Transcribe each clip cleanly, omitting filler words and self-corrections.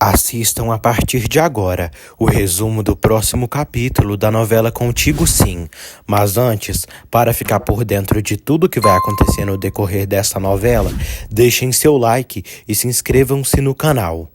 Assistam a partir de agora o resumo do próximo capítulo da novela Contigo Sim. Mas antes, para ficar por dentro de tudo que vai acontecer no decorrer dessa novela, deixem seu like e se inscrevam-se no canal.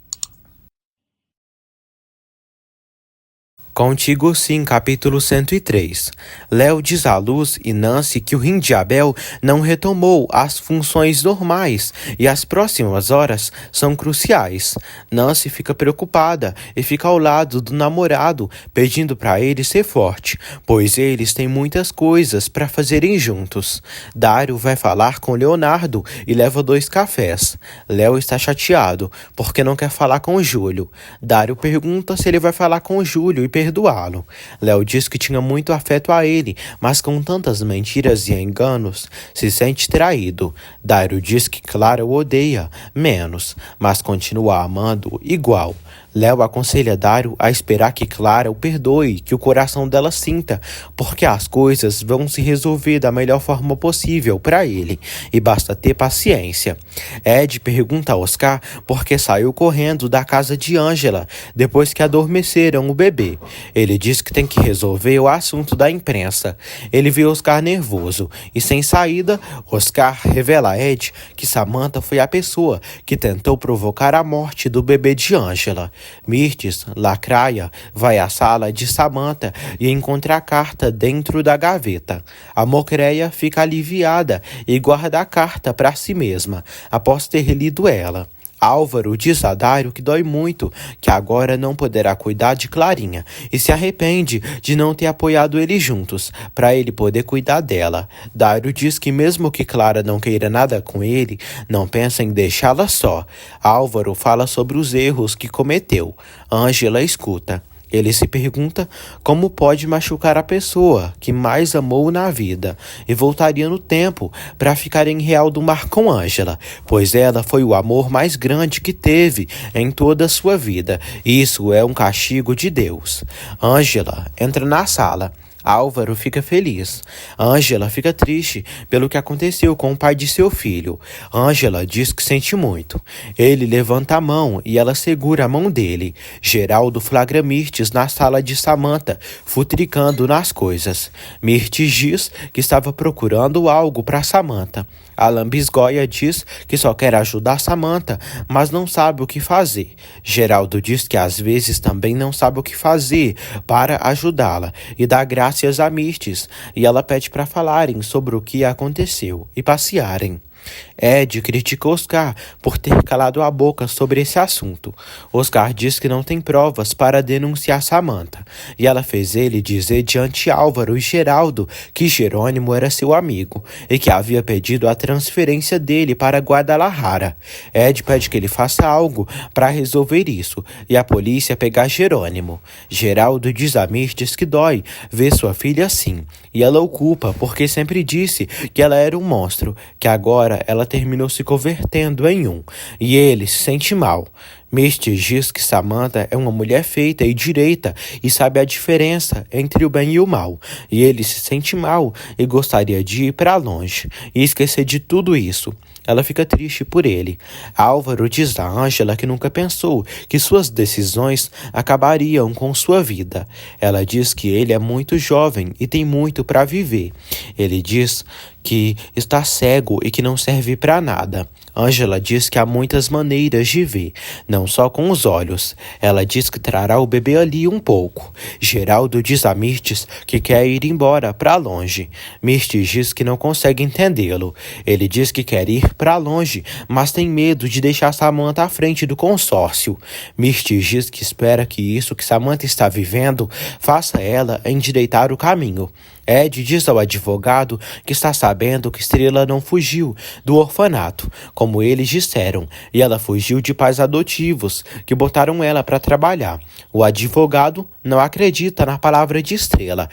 Contigo Sim, capítulo 103. Léo diz à Luz e Nancy que o rim de Abel não retomou as funções normais e as próximas horas são cruciais. Nancy fica preocupada e fica ao lado do namorado, pedindo para ele ser forte, pois eles têm muitas coisas para fazerem juntos. Dário vai falar com Leonardo e leva 2 cafés. Léo está chateado porque não quer falar com o Júlio. Dário pergunta se ele vai falar com o Júlio e perdoá-lo. Léo diz que tinha muito afeto a ele, mas com tantas mentiras e enganos, se sente traído. Dário diz que Clara o odeia menos, mas continua amando igual. Léo aconselha Dário a esperar que Clara o perdoe, que o coração dela sinta, porque as coisas vão se resolver da melhor forma possível para ele, e basta ter paciência. Ed pergunta a Oscar por que saiu correndo da casa de Ângela depois que adormeceram o bebê. Ele diz que tem que resolver o assunto da imprensa. Ele vê Oscar nervoso e sem saída, Oscar revela a Ed que Samantha foi a pessoa que tentou provocar a morte do bebê de Ângela. Mirtes, lacraia, vai à sala de Samantha e encontra a carta dentro da gaveta. A Mocreia fica aliviada e guarda a carta para si mesma, após ter lido ela. Álvaro diz a Dário que dói muito, que agora não poderá cuidar de Clarinha e se arrepende de não ter apoiado eles juntos, para ele poder cuidar dela. Dário diz que mesmo que Clara não queira nada com ele, não pensa em deixá-la só. Álvaro fala sobre os erros que cometeu. Ângela escuta. Ele se pergunta como pode machucar a pessoa que mais amou na vida e voltaria no tempo para ficar em Real do Mar com Ângela, pois ela foi o amor mais grande que teve em toda a sua vida. Isso é um castigo de Deus. Ângela entra na sala. Álvaro fica feliz. Ângela fica triste pelo que aconteceu com o pai de seu filho. Ângela diz que sente muito. Ele levanta a mão e ela segura a mão dele. Geraldo flagra Mirtes na sala de Samantha, futricando nas coisas. Mirtes diz que estava procurando algo para Samantha. Alan Bisgoia diz que só quer ajudar Samantha, mas não sabe o que fazer. Geraldo diz que às vezes também não sabe o que fazer para ajudá-la e dá graças a Mirtes, e ela pede para falarem sobre o que aconteceu e passearem. Ed critica Oscar por ter calado a boca sobre esse assunto. Oscar diz que não tem provas para denunciar Samantha, e ela fez ele dizer diante Álvaro e Geraldo que Jerônimo era seu amigo e que havia pedido a transferência dele para Guadalajara. Ed pede que ele faça algo para resolver isso e a polícia pegar Jerônimo. Geraldo diz a Mirtes que dói ver sua filha assim, e ela o culpa porque sempre disse que ela era um monstro, que agora ela terminou se convertendo em um, e ele se sente mal. Mirtes diz que Samantha é uma mulher feita e direita e sabe a diferença entre o bem e o mal, e ele se sente mal e gostaria de ir para longe e esquecer de tudo isso. Ela fica triste por ele. Álvaro diz a Ângela que nunca pensou que suas decisões acabariam com sua vida. Ela diz que ele é muito jovem e tem muito para viver. Ele diz que está cego e que não serve para nada. Ângela diz que há muitas maneiras de ver, não só com os olhos. Ela diz que trará o bebê ali um pouco. Geraldo diz a Mirtes que quer ir embora para longe. Mirtes diz que não consegue entendê-lo. Ele diz que quer ir para longe, mas tem medo de deixar Samantha à frente do consórcio. Mirtes diz que espera que isso que Samantha está vivendo faça ela endireitar o caminho. Ed diz ao advogado que está sabendo que Estrela não fugiu do orfanato, como eles disseram, e ela fugiu de pais adotivos que botaram ela para trabalhar. O advogado não acredita na palavra de Estrela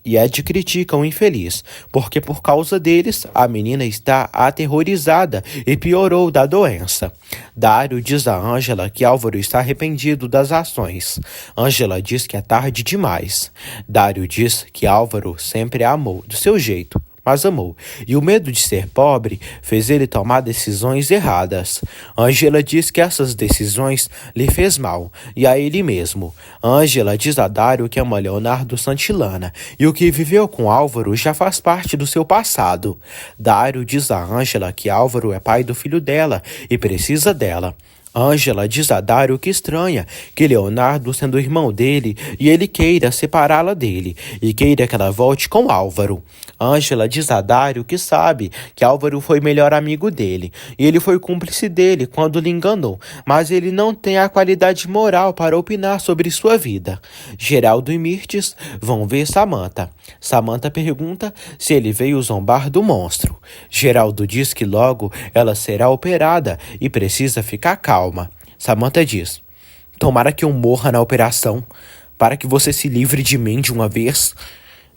e Ed critica o infeliz, porque por causa deles a menina está aterrorizada e piorou da doença. Dário diz a Ângela que Álvaro está arrependido das ações. Ângela diz que é tarde demais. Dário diz que Álvaro sempre a amou do seu jeito, mas amou, e o medo de ser pobre fez ele tomar decisões erradas. Ângela diz que essas decisões lhe fez mal, e a ele mesmo. Ângela diz a Dário que ama Leonardo Santillana, e o que viveu com Álvaro já faz parte do seu passado. Dário diz a Ângela que Álvaro é pai do filho dela e precisa dela. Ângela diz a Dário que estranha que Leonardo, sendo irmão dele, e ele queira separá-la dele, e queira que ela volte com Álvaro. Ângela diz a Dário que sabe que Álvaro foi melhor amigo dele, e ele foi cúmplice dele quando lhe enganou, mas ele não tem a qualidade moral para opinar sobre sua vida. Geraldo e Mirtes vão ver Samantha. Samantha pergunta se ele veio zombar do monstro. Geraldo diz que logo ela será operada e precisa ficar calma. Samantha diz: tomara que eu morra na operação, para que você se livre de mim de uma vez.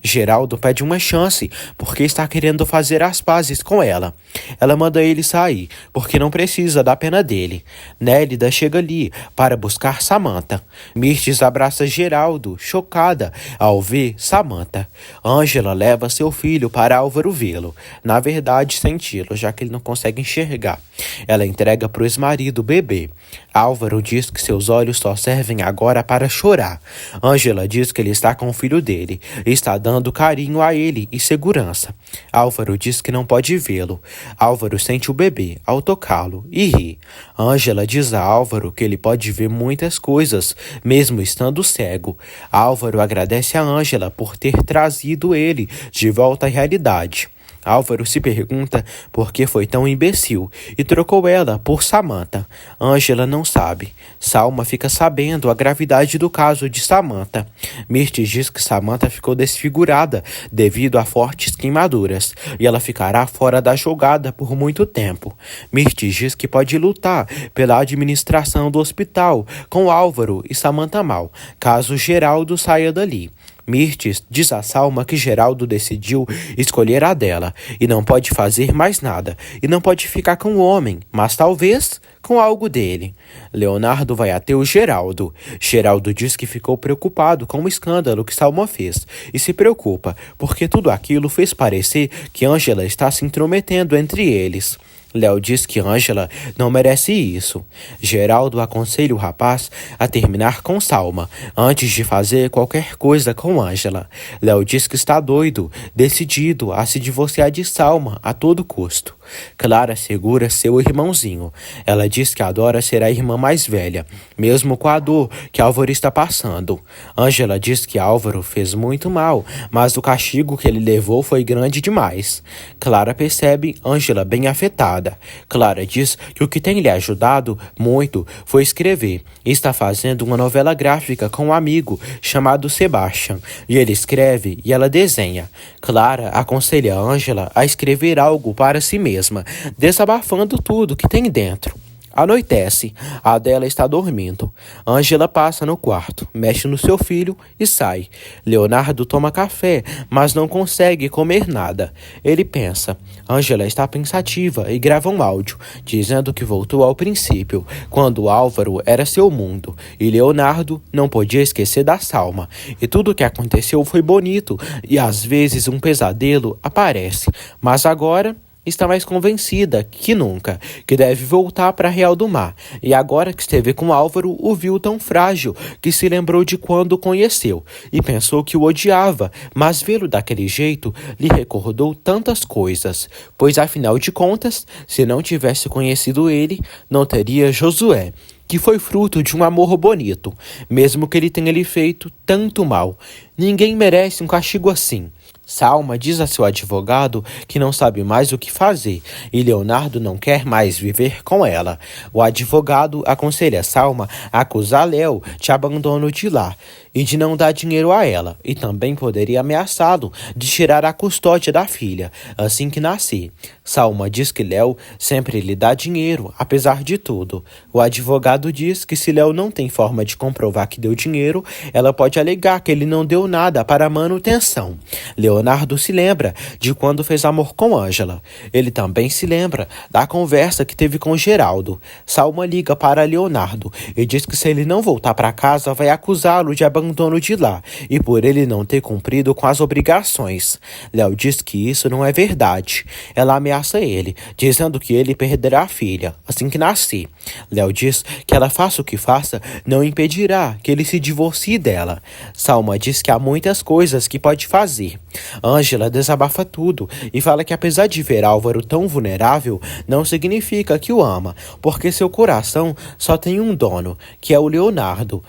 Geraldo pede uma chance, porque está querendo fazer as pazes com ela. Ela manda ele sair, porque não precisa da pena dele. Nélida chega ali para buscar Samantha. Mirtes abraça Geraldo, chocada ao ver Samantha. Ângela leva seu filho para Álvaro vê-lo. Na verdade, senti-lo, já que ele não consegue enxergar. Ela entrega para o ex-marido o bebê. Álvaro diz que seus olhos só servem agora para chorar. Ângela diz que ele está com o filho dele e está dando carinho a ele e segurança. Álvaro diz que não pode vê-lo. Álvaro sente o bebê ao tocá-lo e ri. Ângela diz a Álvaro que ele pode ver muitas coisas, mesmo estando cego. Álvaro agradece a Ângela por ter trazido ele de volta à realidade. Álvaro se pergunta por que foi tão imbecil e trocou ela por Samantha. Ângela não sabe. Salma fica sabendo a gravidade do caso de Samantha. Mirtes diz que Samantha ficou desfigurada devido a fortes queimaduras e ela ficará fora da jogada por muito tempo. Mirtes diz que pode lutar pela administração do hospital com Álvaro e Samantha Mal, caso Geraldo saia dali. Mirtes diz a Salma que Geraldo decidiu escolher a dela e não pode fazer mais nada, e não pode ficar com o homem, mas talvez com algo dele. Leonardo vai até o Geraldo. Geraldo diz que ficou preocupado com o escândalo que Salma fez e se preocupa, porque tudo aquilo fez parecer que Ângela está se intrometendo entre eles. Léo diz que Ângela não merece isso. Geraldo aconselha o rapaz a terminar com Salma, antes de fazer qualquer coisa com Ângela. Léo diz que está doido, decidido a se divorciar de Salma a todo custo. Clara segura seu irmãozinho. Ela diz que adora ser a irmã mais velha, mesmo com a dor que Álvaro está passando. Ângela diz que Álvaro fez muito mal, mas o castigo que ele levou foi grande demais. Clara percebe Ângela bem afetada. Clara diz que o que tem lhe ajudado muito foi escrever e está fazendo uma novela gráfica com um amigo chamado Sebastian, e ele escreve e ela desenha. Clara aconselha Ângela a escrever algo para si mesma, desabafando tudo que tem dentro. Anoitece. A Adela está dormindo. Ângela passa no quarto, mexe no seu filho e sai. Leonardo toma café, mas não consegue comer nada. Ele pensa. Ângela está pensativa e grava um áudio, dizendo que voltou ao princípio, quando Álvaro era seu mundo, e Leonardo não podia esquecer da Salma. E tudo o que aconteceu foi bonito, e às vezes um pesadelo aparece. Mas agora está mais convencida que nunca que deve voltar para Real do Mar, e agora que esteve com Álvaro, o viu tão frágil que se lembrou de quando o conheceu e pensou que o odiava, mas vê-lo daquele jeito lhe recordou tantas coisas, pois afinal de contas, se não tivesse conhecido ele, não teria Josué, que foi fruto de um amor bonito, mesmo que ele tenha lhe feito tanto mal. Ninguém merece um castigo assim. Salma diz a seu advogado que não sabe mais o que fazer e Leonardo não quer mais viver com ela. O advogado aconselha Salma a acusar Léo de abandono de lar e de não dar dinheiro a ela, e também poderia ameaçá-lo de tirar a custódia da filha assim que nascer. Salma diz que Léo sempre lhe dá dinheiro, apesar de tudo. O advogado diz que se Léo não tem forma de comprovar que deu dinheiro, ela pode alegar que ele não deu nada para a manutenção. Leonardo se lembra de quando fez amor com Ângela. Ele também se lembra da conversa que teve com Geraldo. Salma liga para Leonardo e diz que se ele não voltar para casa, vai acusá-lo de abandono de lá e por ele não ter cumprido com as obrigações. Léo diz que isso não é verdade. Ela ameaça ele, dizendo que ele perderá a filha assim que nascer. Léo diz que ela faça o que faça, não impedirá que ele se divorcie dela. Salma diz que há muitas coisas que pode fazer. Ângela desabafa tudo e fala que apesar de ver Álvaro tão vulnerável, não significa que o ama, porque seu coração só tem um dono, que é o Leonardo,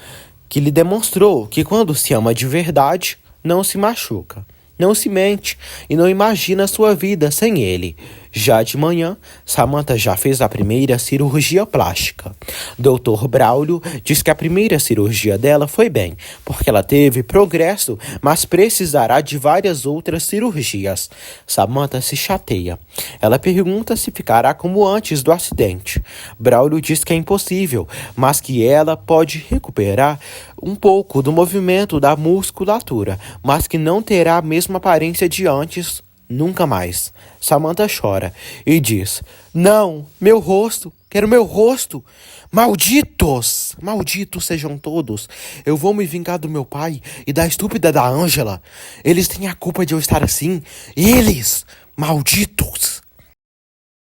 que lhe demonstrou que quando se ama de verdade, não se machuca. Não se mente e não imagina sua vida sem ele. Já de manhã, Samantha já fez a primeira cirurgia plástica. Dr. Braulio diz que a primeira cirurgia dela foi bem, porque ela teve progresso, mas precisará de várias outras cirurgias. Samantha se chateia. Ela pergunta se ficará como antes do acidente. Braulio diz que é impossível, mas que ela pode recuperar um pouco do movimento da musculatura, mas que não terá a mesma aparência de antes. Nunca mais. Samantha chora e diz: "Não, meu rosto, quero meu rosto. Malditos! Malditos sejam todos. Eu vou me vingar do meu pai e da estúpida da Ângela. Eles têm a culpa de eu estar assim. Eles! Malditos!"